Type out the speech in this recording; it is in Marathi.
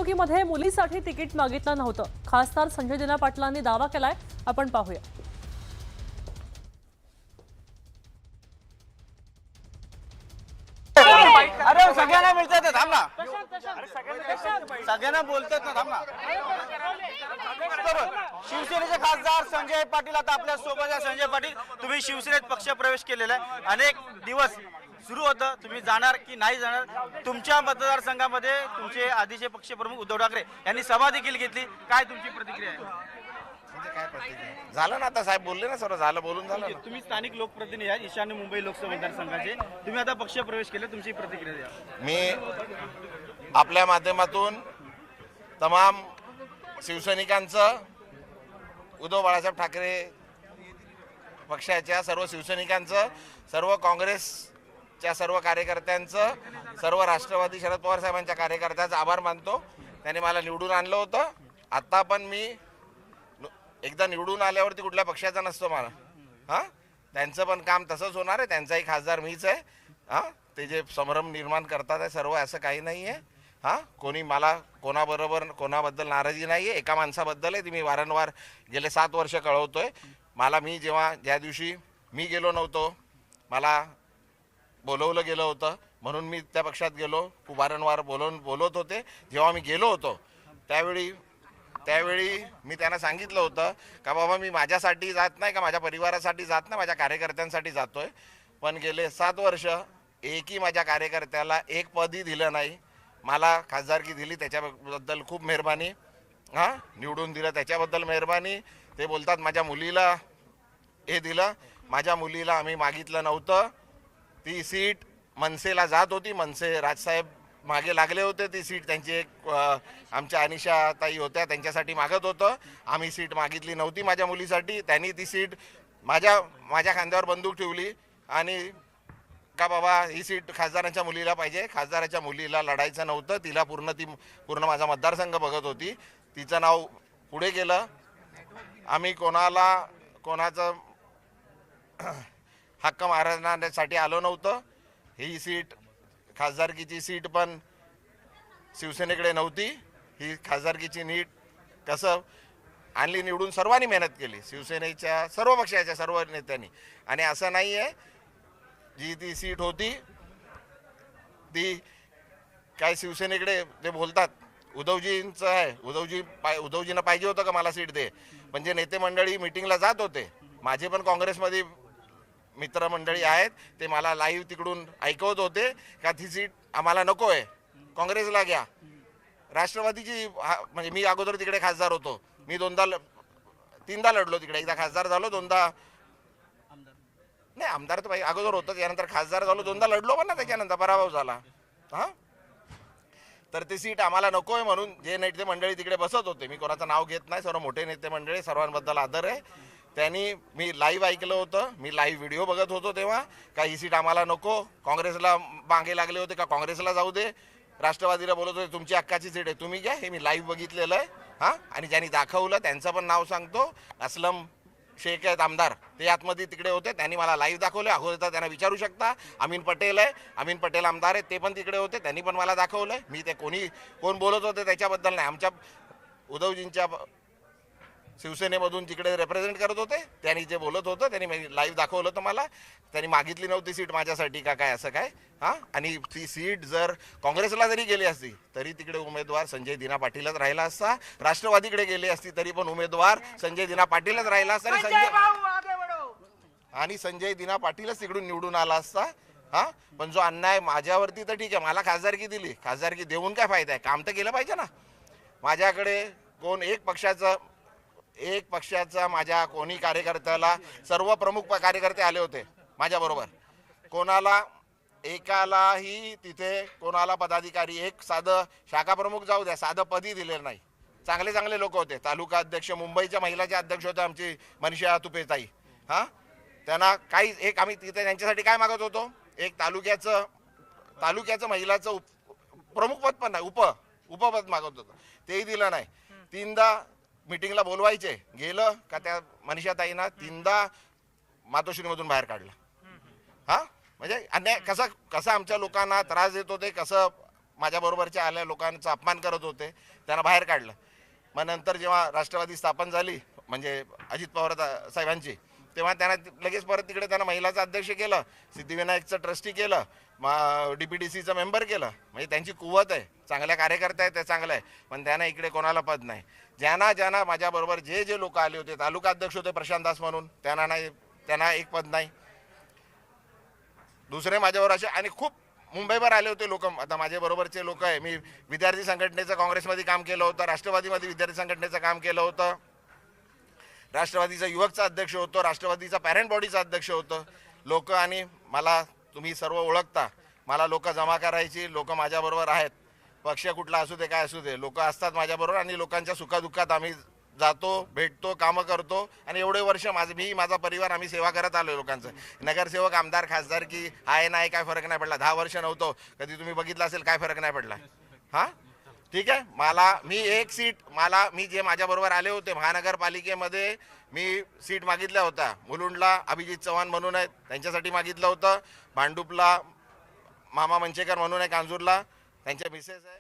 निवडणुकीमध्ये मुलीसाठी तिकीट मागितलं नव्हतं. खासदार संजय दिना पाटलांनी दावा केलाय. आपण पाहूया. अरे सगळ्यांना मिळतात ना, थांब ना. सगळ्यांना बोलतात ना, थांब ना. शिवसेनेचे खासदार संजय पाटील आता आपल्या सोबत आहे. संजय पाटील, तुम्ही शिवसेनेत पक्ष प्रवेश केलेला आहे. अनेक दिवस सुरू होतं, तुम्ही जाणार की नाही जाणार. तुमच्या मतदारसंघामध्ये तुमचे आधीचे पक्ष प्रमुख उद्धव ठाकरे यांनी सभा देखील घेतली. काय तुमची प्रतिक्रिया आहे? काय प्रतिक्रिया झालं ना, आता साहेब बोलले ना, सर्व झालं, बोलून झालं ना. तुम्ही स्थानिक लोकप्रतिनिधी आहात ईशान्य मुंबई लोकसभा मतदारसंघाचे. तुम्ही आता पक्ष प्रवेश केले, तुमची प्रतिक्रिया द्या. मी आपल्या माध्यमातून तमाम शिवसैनिकांचं, उद्धव बाळासाहेब ठाकरे पक्षाच्या सर्व शिवसैनिकांचं, सर्व काँग्रेसच्या सर्व कार्यकर्त्यांचं, सर्व राष्ट्रवादी शरद पवार साहेबांच्या कार्यकर्त्यांचा आभार मानतो. त्यांनी मला निवडून आणलं होतं. आत्ता पण मी एकदा निवडून आल्यावरती कुठल्या पक्षाचा नसतो मला. हां, त्यांचं पण काम तसंच होणार आहे. त्यांचाही खासदार मीच आहे. हां, ते जे संभ्रम निर्माण करतात आहे सर्व, असं काही नाही आहे. हां, कोणी मला कोणाबरोबर कोणाबद्दल नाराजी नाही आहे. एका माणसाबद्दल आहे, ती मी वारंवार गेले 7 वर्ष कळवतोय. मला ज्या दिवशी मी गेलो नव्हतो, मला बोलवलं गेलं होतं म्हणून मी त्या पक्षात गेलो. वारंवार बोलत होते. जेव्हा मी गेलो होतो त्यावेळी मी त्यांना सांगितलं होतं का बाबा, मी माझ्यासाठी जात नाही, का माझ्या परिवारासाठी जात नाही, माझ्या कार्यकर्त्यांसाठी जातोय. पण गेले 7 वर्ष एकही माझ्या कार्यकर्त्याला एक पदही दिलं नाही. मला खासदारकी दिली त्याच्याबद्दल खूप मेहरबानी. हां, निवडून दिलं त्याच्याबद्दल मेहरबानी. ते बोलतात माझ्या मुलीला हे दिलं. माझ्या मुलीला आम्ही मागितलं नव्हतं. ती सीट मनसेला जात होती. मनसे राजसाहेब मागे लागले होते. ती सीट त्यांची एक आमच्या अनिशा ताई होत्या, त्यांच्यासाठी मागत होतं. आम्ही सीट मागितली नव्हती माझ्या मुलीसाठी. त्यांनी ती सीट माझ्या खांद्यावर बंदूक ठेवली आणि का बाबा, ही सीट खासदारांच्या मुलीला पाहिजे. खासदाराच्या मुलीला लढायचं नव्हतं. तिला पूर्ण माझा मतदारसंघ बघत होती. तिचं नाव पुढे गेलं. आम्ही कोणाचं हक्क मारण्यासाठी आलो नव्हतं. ही सीट, खासदारकीची सीट पण शिवसेनेकडे नव्हती. ही खासदारकीची नीट कसं आणली निवडून, सर्वांनी मेहनत केली, शिवसेनेच्या सर्व पक्षाच्या सर्व नेत्यांनी. आणि असं नाही आहे, जी ती सीट होती ती काय शिवसेनेकडे ते बोलतात उद्धवजींचं आहे. उद्धवजींना पाहिजे होतं का मला सीट दे. पण जे नेते मंडळी मिटिंगला जात होते, माझे पण काँग्रेसमध्ये मित्रमंडळी आहेत, ते मला लाईव्ह तिकडून ऐकवत होते का ती सीट आम्हाला नको आहे, काँग्रेसला घ्या. राष्ट्रवादीची म्हणजे मी अगोदर तिकडे खासदार होतो. मी 3दा लढलो तिकडे. एकदा खासदार झालो, 2दा नाही, आमदार तर अगोदर होतं, त्यानंतर खासदार झालो, 2दा लढलो पण ना, त्याच्यानंतर पराभव झाला. हां, तर ती सीट आम्हाला नको आहे म्हणून जे नेते मंडळी तिकडे बसत होते, मी कोणाचं नाव घेत नाही, सर्व मोठे नेते मंडळी, सर्वांबद्दल आदर आहे, त्यांनी मी लाईव्ह ऐकलं होतं. मी लाईव्ह व्हिडिओ बघत होतो तेव्हा का ही सीट आम्हाला नको. काँग्रेसला मागे लागले होते का काँग्रेसला जाऊ दे. राष्ट्रवादीला बोलत होते तुमची हक्काची सीट आहे, तुम्ही घ्या. हे मी लाईव्ह बघितलेलं आहे. हां, आणि ज्यांनी दाखवलं त्यांचं पण नाव सांगतो. असलम शेख आहेत आमदार, ते आतमध्ये तिकडे होते. त्यांनी मला लाईव्ह दाखवलं. अगोदर त्यांना विचारू शकता. अमीन पटेल आहे, अमीन पटेल आमदार आहेत, ते पण तिकडे होते. त्यांनी पण मला दाखवलं. मी ते कोण बोलत होते त्याच्याबद्दल नाही. आमच्या उद्धवजींच्या शिवसेनेमधून तिकडे रिप्रेझेंट करत होते. त्यांनी जे बोलत होतं त्यांनी लाईव्ह दाखवलं होतं मला. त्यांनी मागितली नव्हती सीट माझ्यासाठी का काय असं काय. हां, आणि ती सीट जर काँग्रेसला जरी गेली असती तरी तिकडे उमेदवार संजय दिना पाटीलच राहिला असता. राष्ट्रवादीकडे गेली असती तरी पण उमेदवार संजय दिना पाटीलच राहिला असता. आणि संजय दिना पाटीलच तिकडून निवडून आला असता. हां, पण जो अन्याय माझ्यावरती, तर ठीक आहे, मला खासदारकी दिली. खासदारकी देऊन काय फायदा आहे? काम तर केलं पाहिजे ना. माझ्याकडे एक पक्षाचा माझ्या कोणी कार्यकर्त्याला, सर्व प्रमुख कार्यकर्ते आले होते माझ्याबरोबर. एकालाही तिथे कोणाला पदाधिकारी, एक साधं शाखा प्रमुख जाऊ द्या, साधं पदही दिलेलं नाही. चांगले लोक होते. तालुका अध्यक्ष, मुंबईच्या महिलाचे अध्यक्ष होते आमची मनीषा तुपेताई. हां, त्यांना आम्ही तिथे त्यांच्यासाठी काय मागत होतो, एक तालुक्याचं महिलाचं प्रमुख पद पण नाही, उपपद मागत होतो. तेही दिलं नाही. 3दा मीटिंगला बोलवायचे, गेलं का त्या मनीषाताईंना 3दा मातोश्रीमधून बाहेर काढलं. हां, म्हणजे अन्याय कसा आमच्या लोकांना त्रास देत होते, कसं माझ्याबरोबरच्या आल्या लोकांचा अपमान करत होते, त्यांना बाहेर काढलं. मग नंतर जेव्हा राष्ट्रवादी स्थापन झाली म्हणजे अजित पवार साहेबांची, तेव्हा त्यांना लगेच परत तिकडे त्यांना महिलाचं अध्यक्ष केलं, सिद्धिविनायकचं ट्रस्टी केलं, DPDCचं मेंबर केलं. म्हणजे त्यांची कुवत आहे, चांगल्या कार्यकर्ते आहेत, ते चांगलं आहे. पण त्यांना इकडे कोणाला पद नाही. ज्यांना माझ्याबरोबर जे लोक आले होते, तालुका अध्यक्ष होते प्रशांत दास म्हणून, त्यांना एक पद नाही. दुसरे माझ्यावर असे आणि खूप मुंबईवर आले होते लोक. आता माझ्याबरोबरचे लोक आहे, मी विद्यार्थी संघटनेचं काँग्रेसमध्ये काम केलं होतं, राष्ट्रवादीमध्ये विद्यार्थी संघटनेचं काम केलं होतं, राष्ट्रवादीचा युवकचा अध्यक्ष होतो, राष्ट्रवादीचा पॅरेंट बॉडीचा अध्यक्ष होतं लोक. आणि मला तुम्ही सर्व ओळखता, मला लोक जमा करायची, लोक माझ्याबरोबर आहेत. पक्ष कुठला असू दे, काय असू दे, लोक असतात माझ्याबरोबर. आणि लोकांच्या सुखादुःखात आम्ही जातो, भेटतो, कामं करतो. आणि एवढे वर्ष माझा परिवार आम्ही सेवा करत आलो लोकांचं. नगरसेवक, आमदार, खासदार की आहे नाही काय फरक नाही पडला. 10 वर्ष नव्हतो, कधी तुम्ही बघितलं असेल काय फरक नाही पडला. हां ठीक आहे. मी जे माझ्याबरोबर आले होते महानगरपालिकेमध्ये, मी सीट मागितल्या होत्या. मुलुंडला अभिजित चव्हाण म्हणून आहेत, त्यांच्यासाठी मागितलं होतं. भांडुपला मामा मंचेकर म्हणून आहे, कांजूरला त्यांच्या मिसेस आहे.